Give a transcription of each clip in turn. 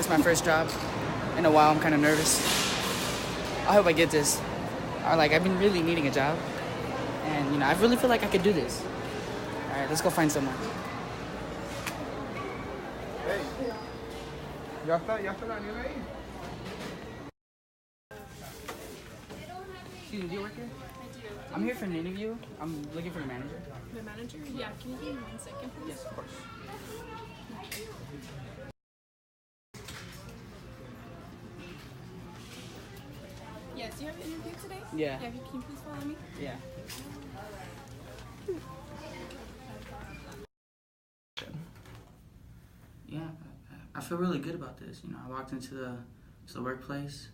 It's my first job in a while. I'm kind of nervous. I hope I get this. I've been really needing a job. And, I really feel like I could do this. All right, let's go find someone. Hey. ¿Ya está la nieve ahí? Excuse me, do you work here? I do. I'm here for an interview. I'm looking for the manager. The manager? Yeah, can you give me 1 second, please? Yes, of course. Yes, you have an interview today? Yeah. Yeah, can you please follow me? Yeah. Yeah, I feel really good about this. I walked into the workplace.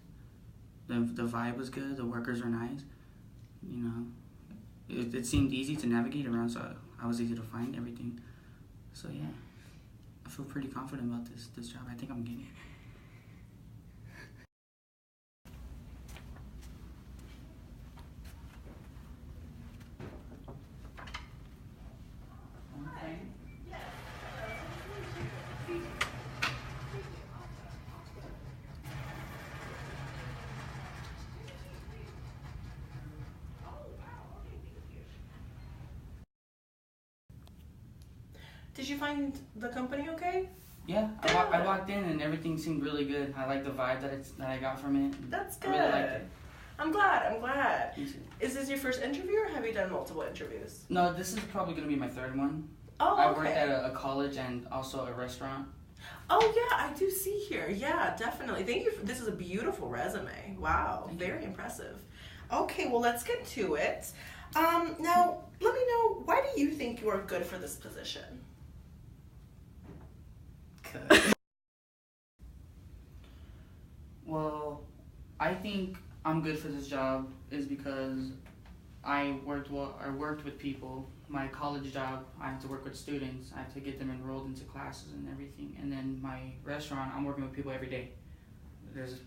The vibe was good. The workers were nice. It seemed easy to navigate around, so I was easy to find everything. So yeah, I feel pretty confident about this job. I think I'm getting it. Did you find the company okay? Yeah, I walked in and everything seemed really good. I like the vibe that I got from it. That's good. I really liked it. I'm glad. Me too. Is this your first interview or have you done multiple interviews? No, this is probably going to be my third one. Oh, okay. I worked at a college and also a restaurant. Oh, yeah, I do see here. Yeah, definitely. Thank you. This is a beautiful resume. Wow, very impressive. Okay, well, let's get to it. Now, let me know, why do you think you are good for this position? Well, I think I'm good for this job is because I worked with people. My college job, I have to work with students. I have to get them enrolled into classes and everything. And then my restaurant, I'm working with people every day. There's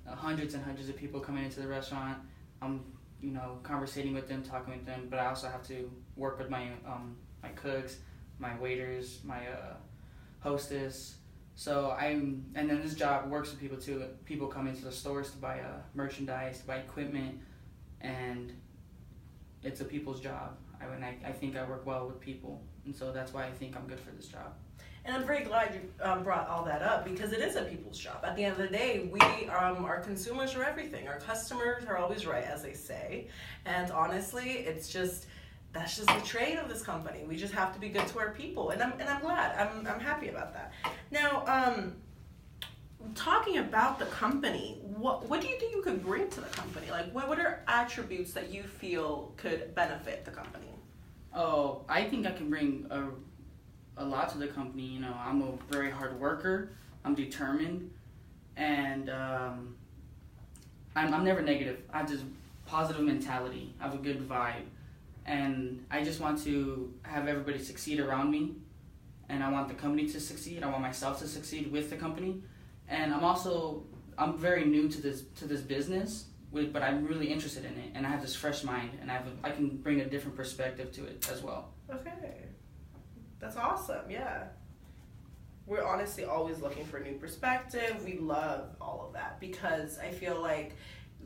hundreds and hundreds of people coming into the restaurant. I'm, conversating with them, talking with them. But I also have to work with my cooks, my waiters, my hostess. And then this job works with people too. People come into the stores to buy merchandise, to buy equipment, and it's a people's job. I think I work well with people, and so that's why I think I'm good for this job. And I'm very glad you brought all that up because it is a people's job. At the end of the day, we our consumers are everything. Our customers are always right, as they say. And honestly, that's just the trade of this company. We just have to be good to our people, and I'm glad. I'm happy about that. Now, talking about the company, what do you think you could bring to the company? Like, what are attributes that you feel could benefit the company? Oh, I think I can bring a lot to the company. I'm a very hard worker. I'm determined, and I'm never negative. I have this positive mentality. I have a good vibe. And I just want to have everybody succeed around me. And I want the company to succeed. I want myself to succeed with the company. And I'm very new to this business, but I'm really interested in it. And I have this fresh mind, and I can bring a different perspective to it as well. Okay. That's awesome, yeah. We're honestly always looking for a new perspective. We love all of that because I feel like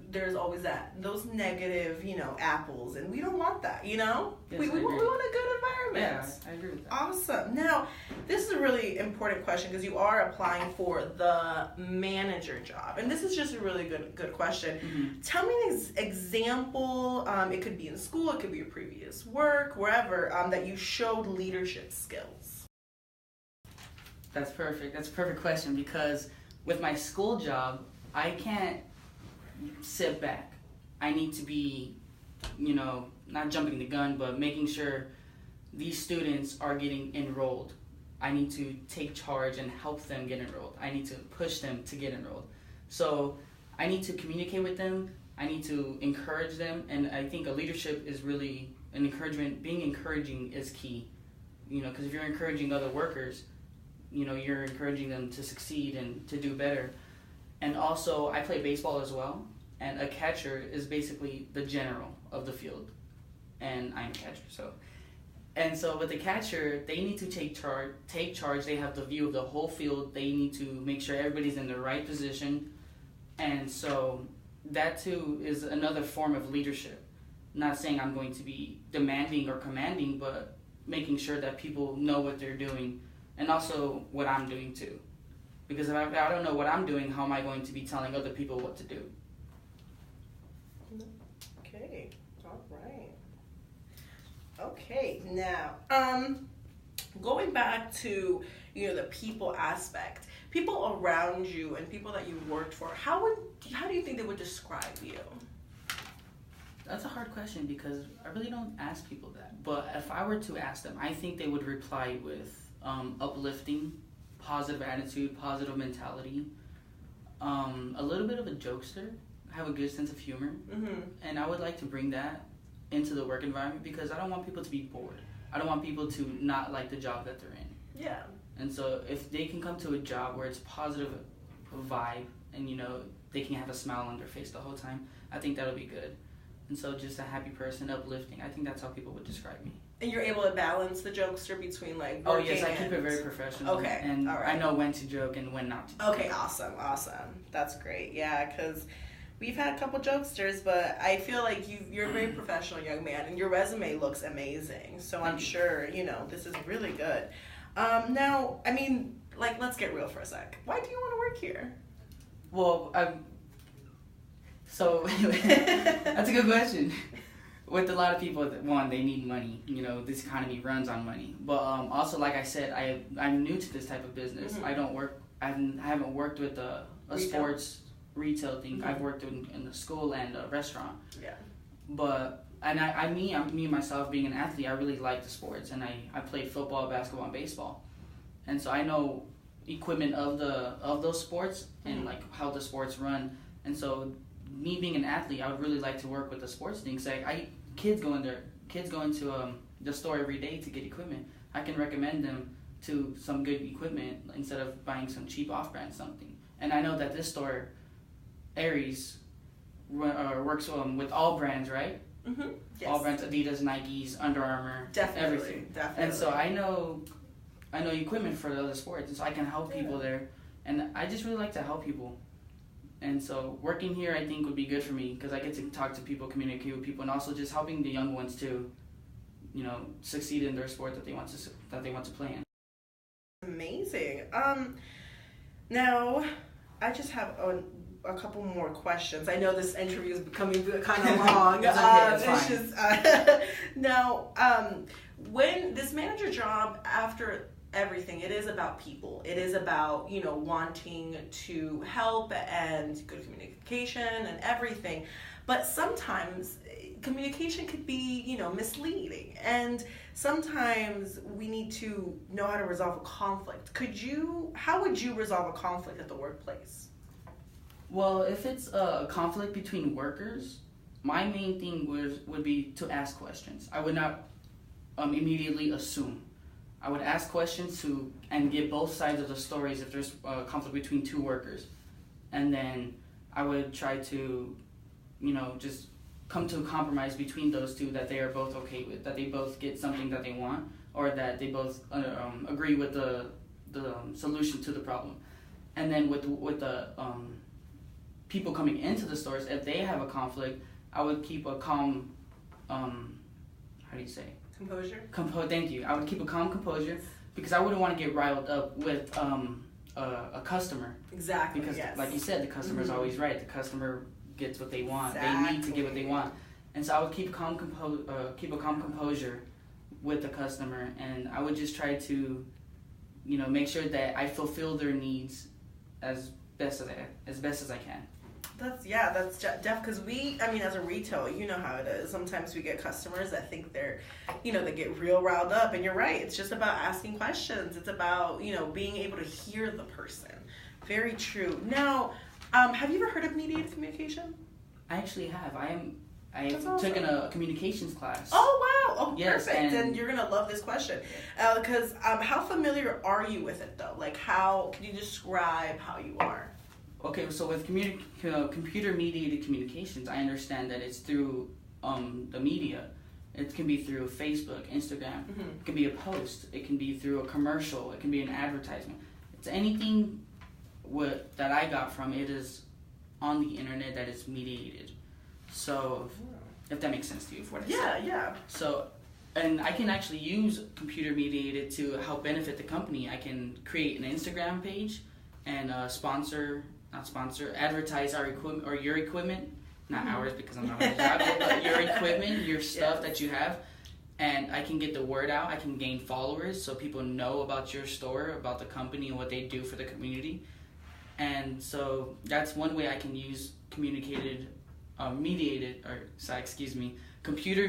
there's always those negative, apples, and we don't want that, Yes, we want a good environment. Yeah, I agree with that. Awesome. Now, this is a really important question because you are applying for the manager job, and this is just a really good question. Mm-hmm. Tell me an example. It could be in school, it could be your previous work, wherever, that you showed leadership skills. That's perfect. That's a perfect question because with my school job, I can't sit back. I need to be, not jumping the gun, but making sure these students are getting enrolled. I need to take charge and help them get enrolled. I need to push them to get enrolled. So I need to communicate with them. I need to encourage them. And I think a leadership is really an encouragement. Being encouraging is key, because if you're encouraging other workers, you're encouraging them to succeed and to do better. And also, I play baseball as well, and a catcher is basically the general of the field, and I'm a catcher. So And so with the catcher, they need to take charge. They have the view of the whole field. They need to make sure everybody's in the right position. And so that too is another form of leadership. Not saying I'm going to be demanding or commanding, but making sure that people know what they're doing and also what I'm doing too. Because if I don't know what I'm doing, how am I going to be telling other people what to do? Okay, all right. Okay, now, going back to, the people aspect, people around you and people that you've worked for, how do you think they would describe you? That's a hard question because I really don't ask people that. But if I were to ask them, I think they would reply with uplifting, positive attitude, positive mentality, a little bit of a jokester, have a good sense of humor, and I would like to bring that into the work environment because I don't want people to be bored. I don't want people to not like the job that they're in. Yeah. And so if they can come to a job where it's positive vibe and, they can have a smile on their face the whole time, I think that'll be good. And so just a happy person, uplifting, I think that's how people would describe me. And you're able to balance the jokester between working Oh yes, I keep it very professional. Okay, and all right. I know when to joke and when not to. Okay, awesome. That's great. Yeah, because we've had a couple jokesters, but I feel like you're a very professional young man, and your resume looks amazing. So I'm sure this is really good. Now, I mean, let's get real for a sec. Why do you want to work here? Well, so that's a good question. With a lot of people, one, they need money. This economy runs on money. But also, like I said, I'm new to this type of business. I haven't worked with a sports retail thing. I've worked in the school and a restaurant. Yeah. But me myself being an athlete, I really like the sports, and I played football, basketball, and baseball, and so I know equipment of those sports and how the sports run. And so me being an athlete, I would really like to work with the sports thing. So kids go into the store every day to get equipment. I can recommend them to some good equipment instead of buying some cheap off-brand something. And I know that this store, Aries, works with all brands, right? Mm-hmm. Yes. All brands, Adidas, Nikes, Under Armour, definitely, everything. Definitely. And so I know equipment for the other sports, and so I can help people there. And I just really like to help people. And so working here, I think, would be good for me because I get to talk to people, communicate with people, and also just helping the young ones to, succeed in their sport that they want to play in. Amazing. Now, I just have a couple more questions. I know this interview is becoming kind of long. It's fine. Now, when this manager job, after everything, it is about people. It is about, wanting to help and good communication and everything. But sometimes communication could be, misleading. And sometimes we need to know how to resolve a conflict. How would you resolve a conflict at the workplace? Well, if it's a conflict between workers, my main thing would be to ask questions. I would not immediately assume. I would ask questions and get both sides of the stories if there's a conflict between two workers. And then I would try to, just come to a compromise between those two that they are both okay with, that they both get something that they want, or that they both agree with the solution to the problem. And then with the people coming into the stores, if they have a conflict, I would keep a calm, how do you say? Composure? Thank you. I would keep a calm composure because I wouldn't want to get riled up with a customer. Exactly. Because, like you said, the customer's always right. The customer gets what they want. Exactly. They need to get what they want, and so I would keep a calm composure with the customer, and I would just try to, make sure that I fulfill their needs as best as I can. That's def, because as a retailer, you know how it is. Sometimes we get customers that think they're, they get real riled up, and you're right. It's just about asking questions. It's about, being able to hear the person. Very true. Now, have you ever heard of mediated communication? I actually have. I've awesome. taken a communications class. Oh, wow. Oh, yes, perfect. And you're going to love this question. Because how familiar are you with it, though? Can you describe how you are? Okay, so with computer-mediated communications, I understand that it's through the media, It can be through Facebook, Instagram. It can be a post. It can be through a commercial. It can be an advertisement. It's anything that I got from it is on the internet that is mediated. So, if that makes sense to you, for what I said. Yeah. So, and I can actually use computer mediated to help benefit the company. I can create an Instagram page and advertise our equipment or your equipment, not ours because I'm not on the job, but your equipment, your stuff that you have. And I can get the word out. I can gain followers so people know about your store, about the company, and what they do for the community. And so that's one way I can use computer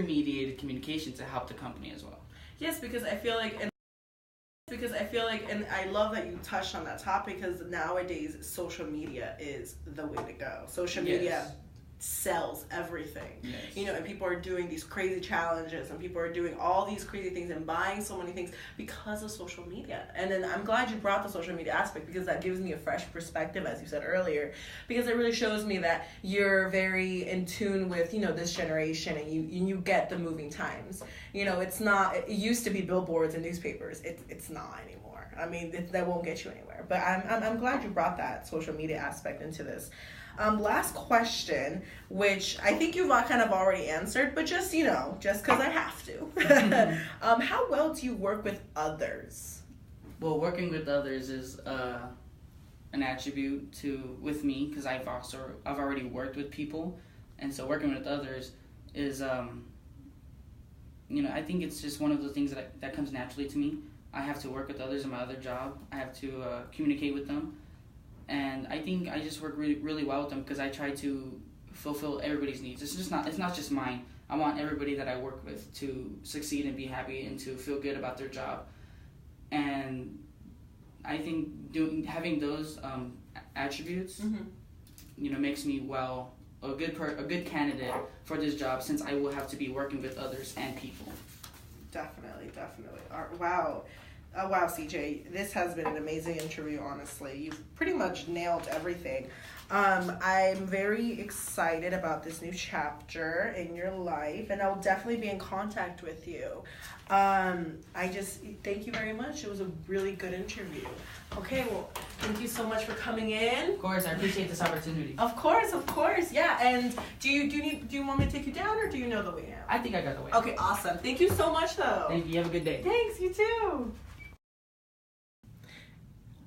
mediated communication to help the company as well. Yes, because I feel like, and I love that you touched on that topic, because nowadays social media is the way to go. Social media sells everything. Yes. And people are doing these crazy challenges, and people are doing all these crazy things and buying so many things because of social media. And then I'm glad you brought the social media aspect, because that gives me a fresh perspective, as you said earlier, because it really shows me that you're very in tune with, this generation, and you get the moving times. It used to be billboards and newspapers. It's not anymore. I mean, that won't get you anywhere. But I'm glad you brought that social media aspect into this. Last question, which I think you've kind of already answered, but just because I have to. How well do you work with others? Well, working with others is an attribute with me, because I've already worked with people, and so working with others is I think it's just one of those things that comes naturally to me. I have to work with others in my other job. I have to communicate with them. And I think I just work really, really well with them, because I try to fulfill everybody's needs. It's not just mine. I want everybody that I work with to succeed and be happy and to feel good about their job. And I think having those attributes, makes me a good candidate for this job, since I will have to be working with others and people. Definitely. Wow. Wow, CJ, this has been an amazing interview, honestly. You've pretty much nailed everything. I'm very excited about this new chapter in your life, and I'll definitely be in contact with you. I just thank you very much. It was a really good interview. Okay, well, thank you so much for coming in. Of course, I appreciate this opportunity. Of course, yeah. And do you want me to take you down, or do you know the way now? I think I got the way. Okay, awesome. Thank you so much, though. Thank you. Have a good day. Thanks, you too.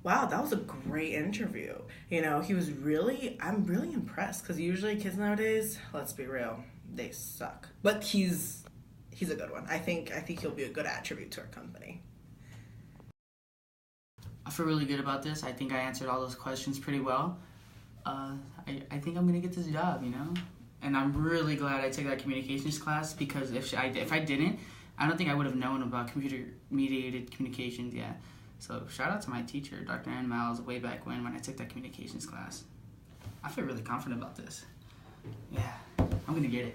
Wow, that was a great interview. I'm really impressed, because usually kids nowadays, let's be real, they suck. But he's a good one. I think he'll be a good attribute to our company. I feel really good about this. I think I answered all those questions pretty well. I think I'm gonna get this job, And I'm really glad I took that communications class, because if I didn't, I don't think I would have known about computer-mediated communications yet. So shout out to my teacher, Dr. Ann Miles, way back when I took that communications class. I feel really confident about this. Yeah, I'm gonna get it.